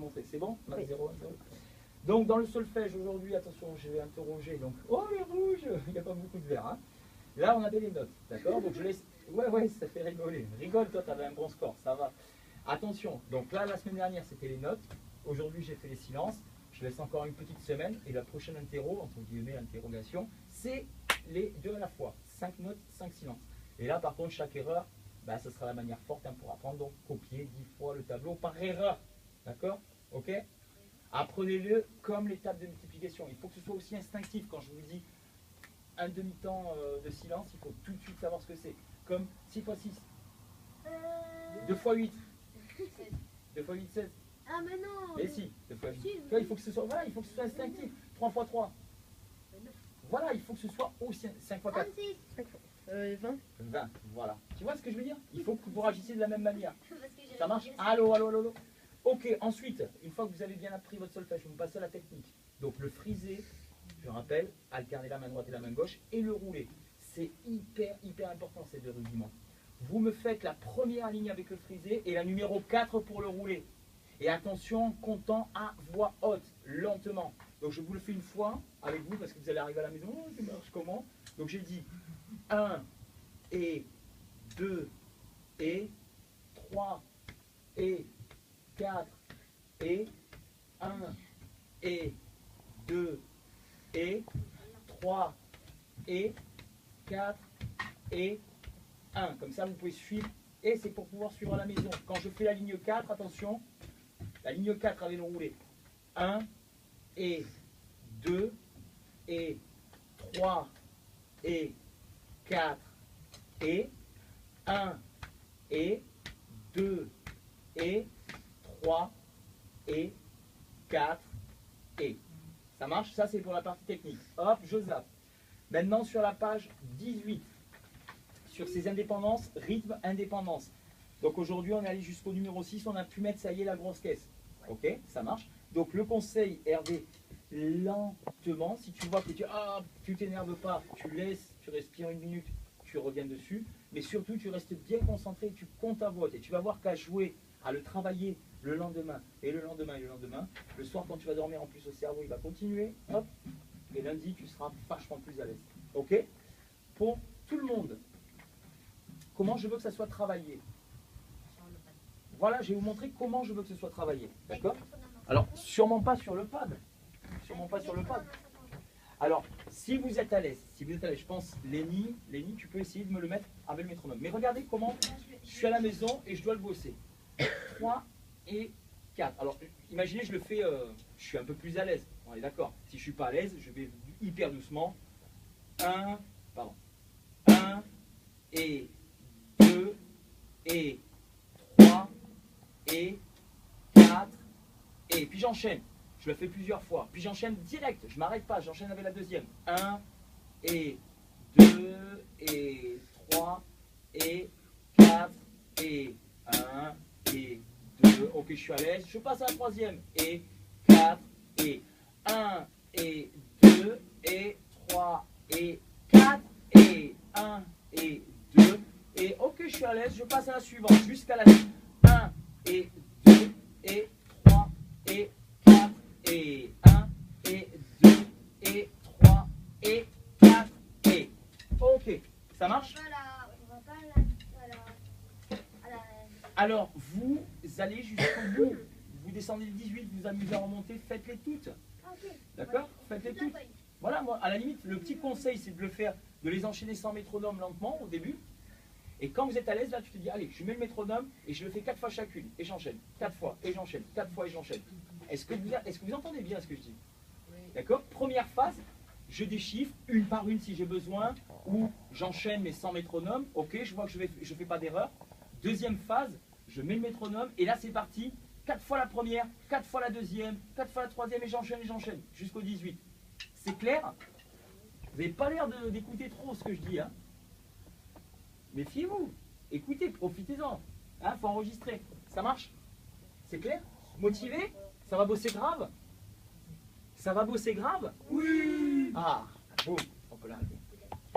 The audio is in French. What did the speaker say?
montrer. C'est bon? Oui. 0, 0. Donc dans le solfège aujourd'hui, attention, je vais interroger. Donc, oh les rouges, il n'y a pas beaucoup de verre. Hein. Là, on avait les notes, d'accord? Donc je laisse. Ouais, ça fait rigoler. Rigole, toi, tu avais un bon score, ça va. Attention, donc là, la semaine dernière, c'était les notes. Aujourd'hui, j'ai fait les silences. Je laisse encore une petite semaine. Et la prochaine interro, entre guillemets, interrogation, c'est les deux à la fois. 5 notes, 5 silences. Et là, par contre, chaque erreur, bah, ça sera la manière forte hein, pour apprendre. Donc, copier 10 fois le tableau par erreur. D'accord? Ok? Apprenez-le comme l'étape de multiplication. Il faut que ce soit aussi instinctif. Quand je vous dis un demi-temps de silence, il faut tout de suite savoir ce que c'est. Comme 6 x 6. 2 x 8. 2 x 8, 16. Ah mais non. Mais si, 2 x 8. Tu vois, il faut que ce soit, voilà, il faut que ce soit instinctif. 3 x 3. Voilà, il faut que ce soit aussi 5 x 4. 36. 20. 20, voilà. Tu vois ce que je veux dire? Il faut que vous réagissiez de la même manière. Parce que j'ai Ça marche? réussi. Allô, allô, allô, allô. Ok, ensuite, une fois que vous avez bien appris votre solfège, vous passez à la technique. Donc le frisé, je rappelle, alterner la main droite et la main gauche, et le rouler. C'est hyper important ces deux rudiments. Vous me faites la première ligne avec le frisé et la numéro 4 pour le rouler. Et attention, comptant à voix haute, lentement. Donc je vous le fais une fois avec vous parce que vous allez arriver à la maison, oh, ça marche comment? Donc j'ai dit 1 et 2 et 3 et 4 et 1 et 2 et 3 et 4 et 1. Comme ça, vous pouvez suivre. Et c'est pour pouvoir suivre à la maison. Quand je fais la ligne 4, attention, la ligne 4 avec le roulé. 1 et 2 et 3 et 4 et 1 et 2 et 3 et 4 et. Ça marche? Ça, c'est pour la partie technique. Hop, je zappe. Maintenant, sur la page 18, sur ces indépendances, rythme, indépendance. Donc aujourd'hui, on est allé jusqu'au numéro 6, on a pu mettre, ça y est, la grosse caisse. Ok, ça marche. Donc le conseil, Hervé, lentement, si tu vois que tu t'énerves pas, tu laisses, tu respires une minute, tu reviens dessus. Mais surtout, tu restes bien concentré, tu comptes ta voix. Et tu vas voir qu'à jouer, à le travailler le lendemain, et le lendemain, et le lendemain, le soir, quand tu vas dormir, en plus, le cerveau, il va continuer. Hop, et lundi, tu seras vachement plus à l'aise. Ok? Pour tout le monde, comment je veux que ça soit travaillé? Voilà, je vais vous montrer comment je veux que ce soit travaillé. D'accord? Alors, sûrement pas sur le pad. Sûrement pas sur le pad. Alors, si vous êtes à l'aise, je pense, Lénie, tu peux essayer de me le mettre avec le métronome. Mais regardez comment je suis à la maison et je dois le bosser. 3 et 4. Alors, imaginez, je le fais, je suis un peu plus à l'aise. On est d'accord. Si je ne suis pas à l'aise, je vais hyper doucement. 1 et 2 et 3 et 4 et puis j'enchaîne. Je le fais plusieurs fois. Puis j'enchaîne direct. Je ne m'arrête pas. J'enchaîne avec la deuxième. 1 et 2 et 3 et 4 et 1 et 2. Ok, je suis à l'aise. Je passe à la troisième. Et 4 et 1 et 2 et 3 et 4 et 1 et 2. Et ok, je suis à l'aise. Je passe à la suivante jusqu'à la 1 et 2 et 3 et 4 et 1 et 2 et 3 et 4 et. Ok, ça marche? On va pas à la... Alors, vous allez jusqu'au bout. Vous descendez le 18, vous amusez à remonter, faites-les toutes. Ah, ok. D'accord? Faites-les toutes. Voilà, moi, à la limite, le petit conseil, c'est de le faire, de les enchaîner sans métronome lentement au début. Et quand vous êtes à l'aise, là, tu te dis, allez, je mets le métronome et je le fais 4 fois chacune. Et j'enchaîne. 4 fois, et j'enchaîne. 4 fois, et j'enchaîne. Est-ce que vous entendez bien ce que je dis? D'accord? Première phase, je déchiffre une par une si j'ai besoin, ou j'enchaîne mais sans métronome. Ok, je vois que je ne fais pas d'erreur. Deuxième phase, je mets le métronome et là c'est parti. 4 fois la première, 4 fois la deuxième, 4 fois la troisième et j'enchaîne jusqu'au 18. C'est clair? Vous n'avez pas l'air d'écouter trop ce que je dis. Hein? Méfiez-vous. Écoutez, profitez-en. Hein, faut enregistrer. Ça marche? C'est clair? Motivé? Ça va bosser grave? Ça va bosser grave? Oui! Ah, bon, on peut l'arrêter.